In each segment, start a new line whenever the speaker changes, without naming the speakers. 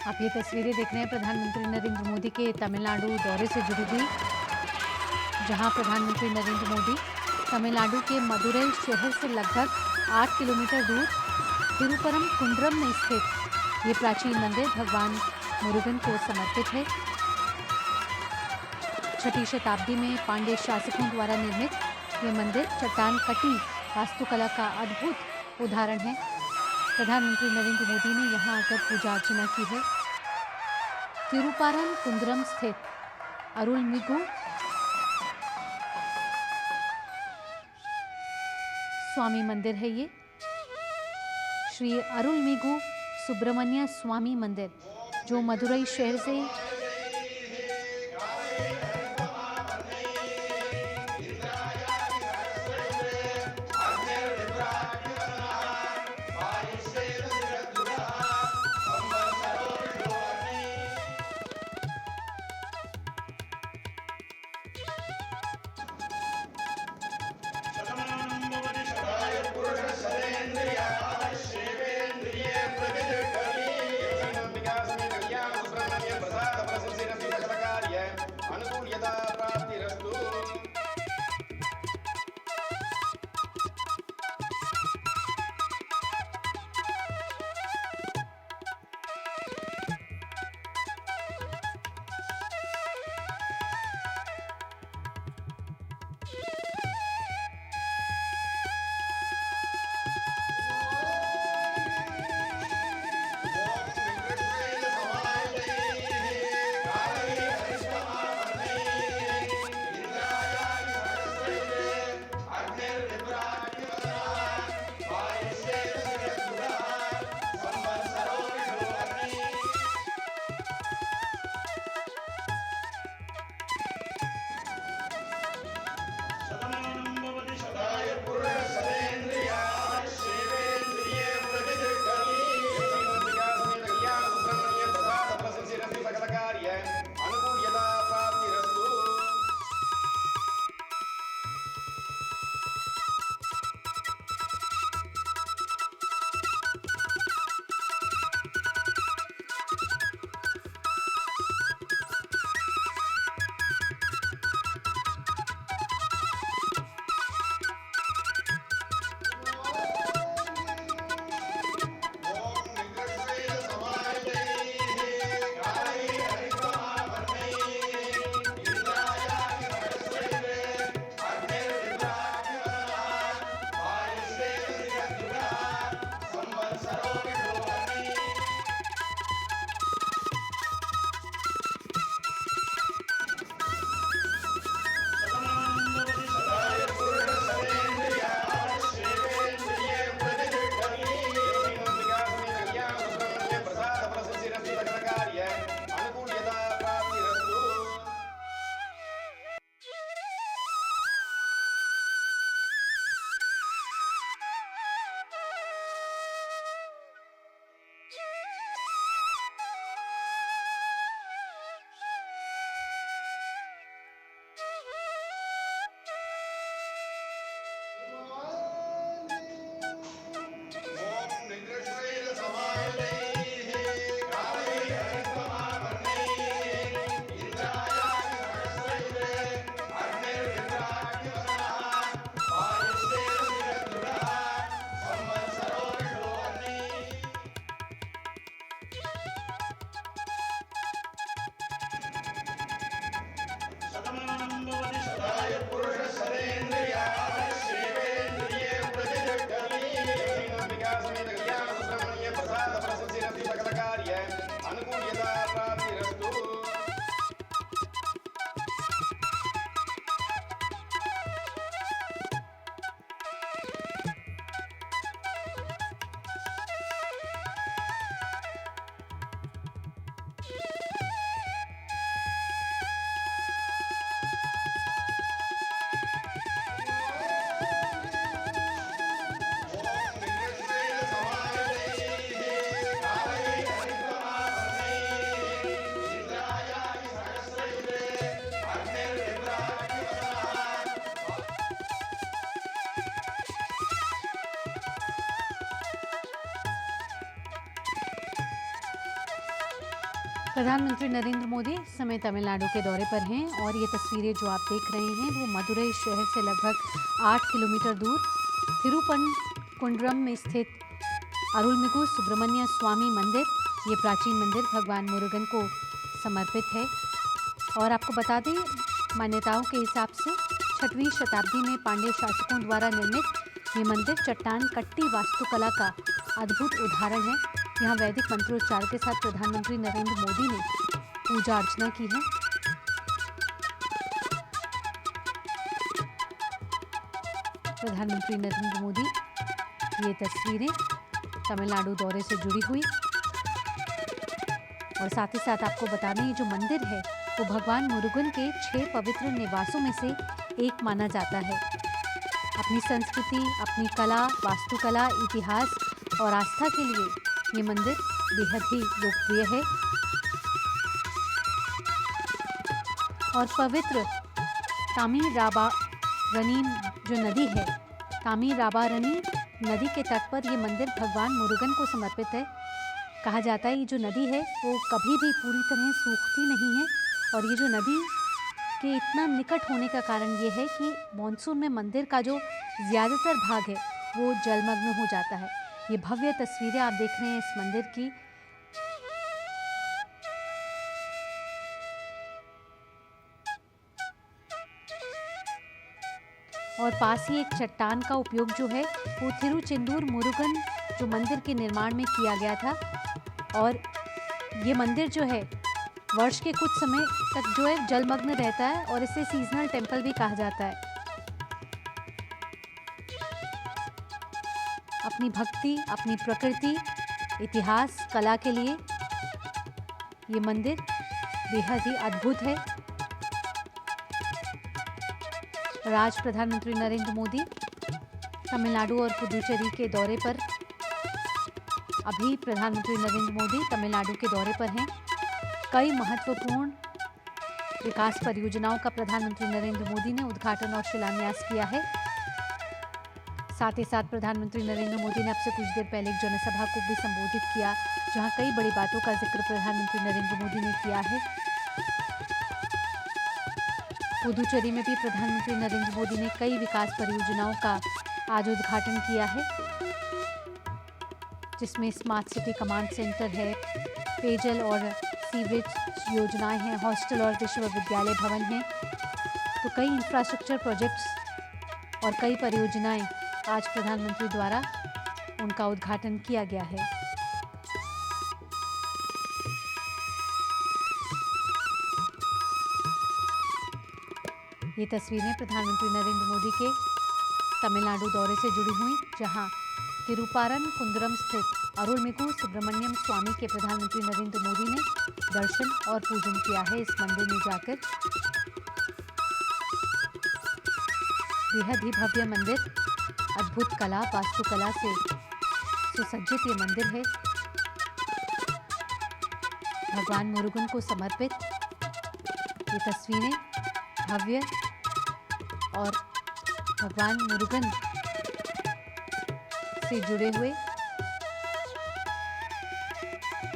आप ये तस्वीरें देख रहे हैं प्रधानमंत्री नरेंद्र मोदी के तमिलनाडु दौरे से जुड़ी हुई, जहां प्रधानमंत्री नरेंद्र मोदी तमिलनाडु के मदुरई शहर से लगभग 8 किलोमीटर दूर तिरुपरम कुंड्रम में स्थित ये प्राचीन मंदिर भगवान मुरुगन को समर्पित है। 6वीं शताब्दी में पांड्य शासकों द्वारा निर्मित ये मंदिर चट्टान कटी वास्तुकला का अद्भुत उदाहरण है। प्रधानमंत्री नरेंद्र मोदी ने यहां आकर पूजा अर्चना की है। तिरुपारम कुंद्रम स्थित अरुलमिगु स्वामी मंदिर है ये। श्री अरुलमिगु सुब्रमण्य स्वामी मंदिर, जो मदुरई शहर से प्रधानमंत्री नरेंद्र मोदी इस समय तमिलनाडु के दौरे पर हैं और ये तस्वीरें जो आप देख रहे हैं वो मदुरई शहर से लगभग 8 किलोमीटर दूर थिरुपनकुंड्रम में स्थित अरुलमिगु सुब्रमण्य स्वामी मंदिर, ये प्राचीन मंदिर भगवान मुरुगन को समर्पित है। और आपको बता दें, मान्यताओं के हिसाब से 6वीं शताब्दी में पांड्य शासकों द्वारा निर्मित ये मंदिर चट्टान कट्टी वास्तुकला का अद्भुत उदाहरण है। यहाँ वैदिक मंत्रोच्चार के साथ प्रधानमंत्री नरेंद्र मोदी ने पूजा अर्चना की है। प्रधानमंत्री नरेंद्र मोदी ये तस्वीरें तमिलनाडु दौरे से जुड़ी हुई, और साथ ही साथ आपको बता दें, ये जो मंदिर है वो भगवान मुरुगन के 6 पवित्र निवासों में से एक माना जाता है। अपनी संस्कृति, अपनी कला, वास्तुकला, इतिहास और आस्था के लिए ये मंदिर बेहद ही लोकप्रिय है। और पवित्र तामीराबारनी जो नदी है, तामीराबारनी नदी के तट पर ये मंदिर भगवान मुरुगन को समर्पित है। कहा जाता है ये जो नदी है वो कभी भी पूरी तरह सूखती नहीं है, और ये जो नदी के इतना निकट होने का कारण ये है कि मॉनसून में मंदिर का जो ज़्यादातर भाग है वो जलमग्न हो जाता है। ये भव्य तस्वीरें आप देख रहे हैं इस मंदिर की। और पास ही एक चट्टान का उपयोग जो है वो थिरुचेंदूर मुरुगन जो मंदिर के निर्माण में किया गया था। और ये मंदिर जो है वर्ष के कुछ समय तक जो है जलमग्न रहता है, और इसे सीजनल टेम्पल भी कहा जाता है। अपनी भक्ति, अपनी प्रकृति, इतिहास, कला के लिए ये मंदिर बेहद ही अद्भुत है। आज प्रधानमंत्री नरेंद्र मोदी तमिलनाडु और पुदुचेरी के दौरे पर, अभी प्रधानमंत्री नरेंद्र मोदी तमिलनाडु के दौरे पर हैं। कई महत्वपूर्ण विकास परियोजनाओं का प्रधानमंत्री नरेंद्र मोदी ने उद्घाटन और शिलान्यास किया है। साथ ही साथ प्रधानमंत्री नरेंद्र मोदी ने अब से कुछ देर पहले एक जनसभा को भी संबोधित किया, जहां कई बड़ी बातों का जिक्र प्रधानमंत्री नरेंद्र मोदी ने किया है। पुदुचेरी में भी प्रधानमंत्री नरेंद्र मोदी ने कई विकास परियोजनाओं का आज उद्घाटन किया है, जिसमें स्मार्ट सिटी कमांड सेंटर है, पेयजल और सीवरेज योजनाएं हैं, हॉस्टल और विश्वविद्यालय भवन हैं। तो कई इंफ्रास्ट्रक्चर प्रोजेक्ट्स और कई परियोजनाएं आज प्रधानमंत्री द्वारा उनका उद्घाटन किया गया है। ये तस्वीरें प्रधानमंत्री नरेंद्र मोदी के तमिलनाडु दौरे से जुड़ी हुई, जहां तिरुपारनकुंद्रम स्थित अरुलमिगु सुब्रमण्यम स्वामी के प्रधानमंत्री नरेंद्र मोदी ने दर्शन और पूजन किया है। इस मंदिर में जाकर बेहद ही भव्य मंदिर, अद्भुत कला, वास्तुकला से सुसज्जित ये मंदिर है। भगवान मुरुगन को समर्पित ये तस्वीरें भव्य और भगवान मुरुगन से जुड़े हुए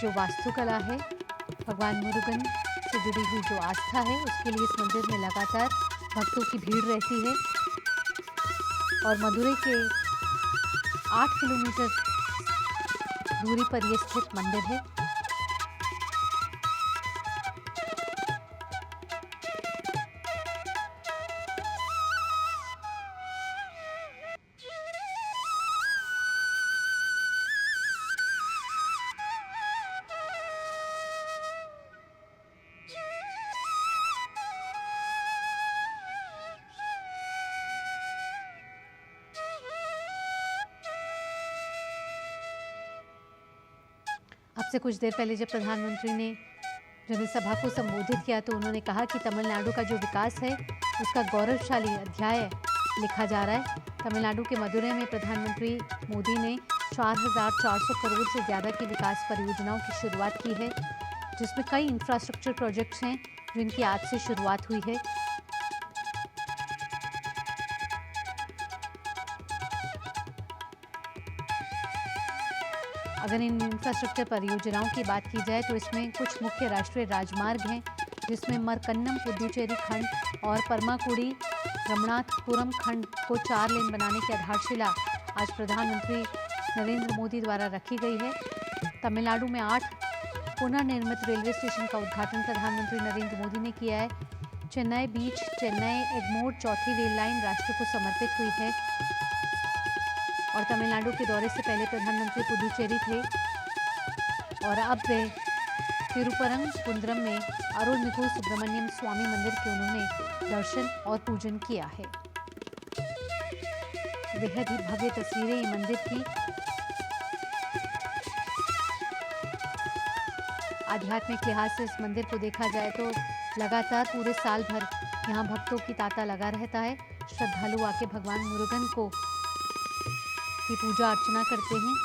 जो वास्तुकला है, भगवान मुरुगन से जुड़ी हुई जो आस्था है, उसके लिए इस मंदिर में लगातार भक्तों की भीड़ रहती है। और मदुरई के 8 किलोमीटर दूरी पर यह स्थित मंदिर है। अब से कुछ देर पहले जब प्रधानमंत्री ने जनसभा को संबोधित किया तो उन्होंने कहा कि तमिलनाडु का जो विकास है उसका गौरवशाली अध्याय लिखा जा रहा है। तमिलनाडु के मदुरई में प्रधानमंत्री मोदी ने 4,400 करोड़ से ज़्यादा की विकास परियोजनाओं की शुरुआत की है, जिसमें कई इंफ्रास्ट्रक्चर प्रोजेक्ट्स हैं जिनकी आज से शुरुआत हुई है। अगर इन इंफ्रास्ट्रक्चर परियोजनाओं की बात की जाए तो इसमें कुछ मुख्य राष्ट्रीय राजमार्ग हैं, जिसमें मरकन्नम पुदुचेरी खंड और परमाकुड़ी रमनाथपुरम खंड को 4 लेन बनाने की आधारशिला आज प्रधानमंत्री नरेंद्र मोदी द्वारा रखी गई है। तमिलनाडु में 8 पुनर्निर्मित रेलवे स्टेशन का उद्घाटन प्रधानमंत्री नरेंद्र मोदी ने किया है। चेन्नई बीच चेन्नई एगमोर चौथी रेल लाइन राष्ट्र को समर्पित हुई है। और तमिलनाडु के दौरे से पहले प्रधानमंत्री पुदुचेरी थे और अब वे तिरुपरंकुंद्रम में अरुलमिगु सुब्रमण्यम स्वामी मंदिर के उन्होंने दर्शन और पूजन किया है। बेहद ही भव्य तस्वीरें ये मंदिर की। आध्यात्मिक लिहाज से इस मंदिर को देखा जाए तो लगातार पूरे साल भर यहाँ भक्तों की तांता लगा रहता है। श्रद्धालु आके भगवान मुरुगन को की पूजा अर्चना करते हैं।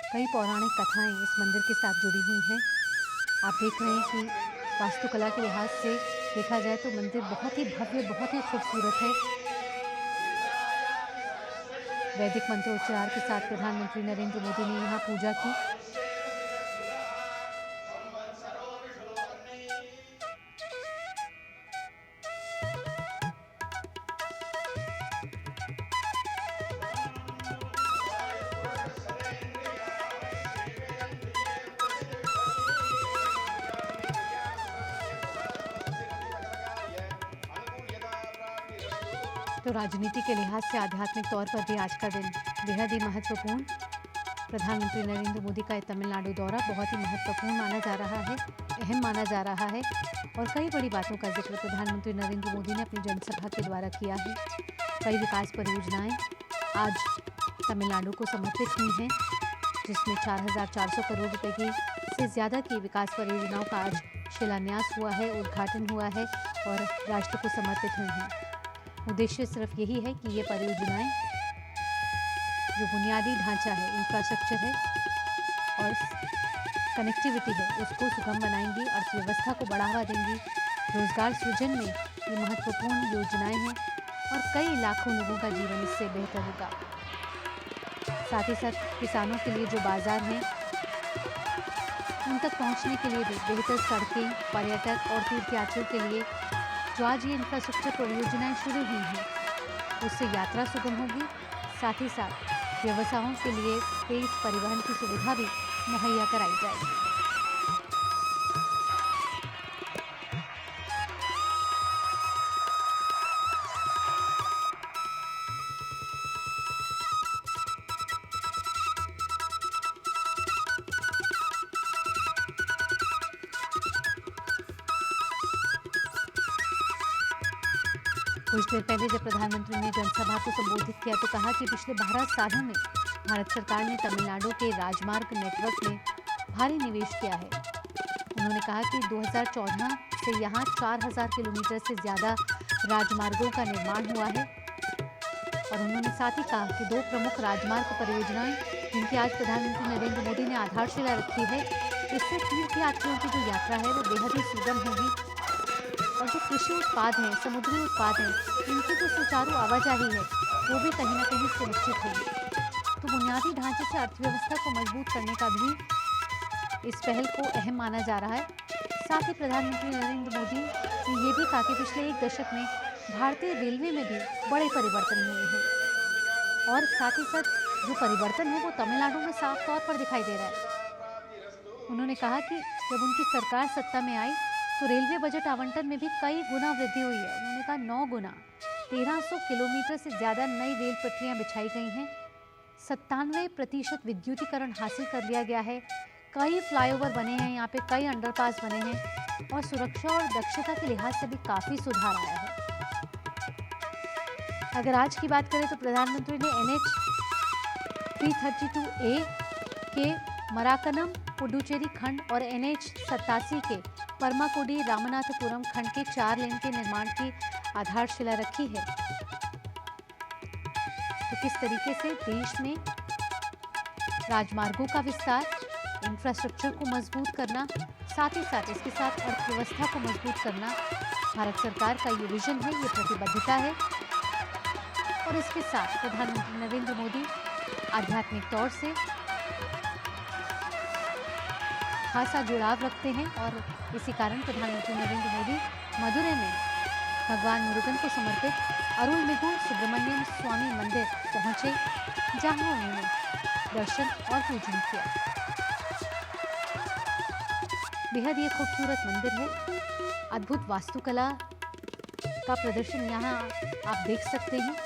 कई पौराणिक कथाएं इस मंदिर के साथ जुड़ी हुई हैं। आप देख रहे हैं कि वास्तुकला के लिहाज से देखा जाए तो मंदिर बहुत ही भव्य, बहुत ही खूबसूरत है। वैदिक मंत्रोच्चार के साथ प्रधानमंत्री नरेंद्र मोदी ने यहाँ पूजा की। तो राजनीति के लिहाज से आध्यात्मिक तौर पर भी आज का दिन बेहद ही महत्वपूर्ण। प्रधानमंत्री नरेंद्र मोदी का तमिलनाडु दौरा बहुत ही महत्वपूर्ण माना जा रहा है, अहम माना जा रहा है और कई बड़ी बातों का जिक्र प्रधानमंत्री नरेंद्र मोदी ने अपनी जनसभा के द्वारा किया है। कई विकास परियोजनाएं आज तमिलनाडु को समर्पित हुई हैं, जिसमें 4,400 करोड़ रुपए की से ज़्यादा की विकास परियोजनाओं का आज शिलान्यास हुआ है, उद्घाटन हुआ है और राष्ट्र को समर्पित हुई हैं। उद्देश्य सिर्फ यही है कि ये परियोजनाएं जो बुनियादी ढांचा है, इंफ्रास्ट्रक्चर है और कनेक्टिविटी है, उसको सुगम बनाएंगी, अर्थव्यवस्था को बढ़ावा देंगी। रोजगार सृजन में ये महत्वपूर्ण योजनाएं हैं और कई लाखों लोगों का जीवन इससे बेहतर होगा। साथ ही साथ किसानों के लिए जो बाजार हैं उन तक पहुंचने के लिए भी बेहतर सड़कें, पर्यटक और तीर्थयात्रियों के लिए जो आज ये इंफ्रास्ट्रक्चर परियोजनाएं शुरू हुई हैं उससे यात्रा सुगम होगी। साथ ही साथ व्यवसायों के लिए तेज परिवहन की सुविधा भी मुहैया कराई जाएगी। कुछ देर पहले जब प्रधानमंत्री ने जनसभा को संबोधित किया तो कहा कि पिछले 12 सालों में भारत सरकार ने तमिलनाडु के राजमार्ग नेटवर्क में भारी निवेश किया है। उन्होंने कहा कि 2014 से यहाँ 4,000 किलोमीटर से ज़्यादा राजमार्गों का निर्माण हुआ है और उन्होंने साथ ही कहा कि 2 प्रमुख राजमार्ग परियोजनाएं जिनकी आज प्रधानमंत्री नरेंद्र मोदी ने आधारशिला रखी है, इससे तीर्थयात्रियों की जो यात्रा है वो बेहद ही सुगम होगी और जो कृषि उत्पाद हैं, समुद्री उत्पाद हैं, इनकी जो सुचारू आवाजाही है वो भी कहीं ना कहीं सुनिश्चित होगी। तो बुनियादी ढांचे से अर्थव्यवस्था को मजबूत करने का भी इस पहल को अहम माना जा रहा है। साथ ही प्रधानमंत्री नरेंद्र मोदी ने ये भी कहा कि पिछले 1 दशक में भारतीय रेलवे में भी बड़े परिवर्तन हुए हैं और साथ ही साथ जो परिवर्तन है वो तमिलनाडु में साफ तौर पर दिखाई दे रहा है। उन्होंने कहा कि जब उनकी सरकार सत्ता में आई तो रेलवे बजट आवंटन में भी कई गुना वृद्धि हुई है। उन्होंने कहा 9 गुना, 1300 किलोमीटर से ज़्यादा नई रेल पटरियां बिछाई गई हैं, 97% विद्युतीकरण हासिल कर लिया गया है, कई फ्लाईओवर बने हैं, यहाँ पे कई अंडरपास बने हैं और सुरक्षा और दक्षता के लिहाज से भी काफ़ी सुधार आया है। अगर आज की बात करें तो प्रधानमंत्री ने NH 332A के मराकनम पुडुचेरी खंड और NH 87 के परमाकुडी रामनाथपुरम खंड के 4 लेन के निर्माण की आधारशिला रखी है। तो किस तरीके से देश में राजमार्गों का विस्तार, इंफ्रास्ट्रक्चर को मजबूत करना, साथ ही साथ इसके साथ अर्थव्यवस्था को मजबूत करना भारत सरकार का ये विजन है, ये प्रतिबद्धता है। और इसके साथ प्रधानमंत्री नरेंद्र मोदी आध्यात्मिक तौर से खासा जुड़ाव रखते हैं और इसी कारण प्रधानमंत्री नरेंद्र मोदी मदुरै में भगवान मुरुगन को समर्पित अरुलमिगु सुब्रमण्यम स्वामी मंदिर पहुंचे, जहां उन्होंने दर्शन और पूजन किया। बेहद ये खूबसूरत मंदिर है, अद्भुत वास्तुकला का प्रदर्शन यहाँ आप देख सकते हैं।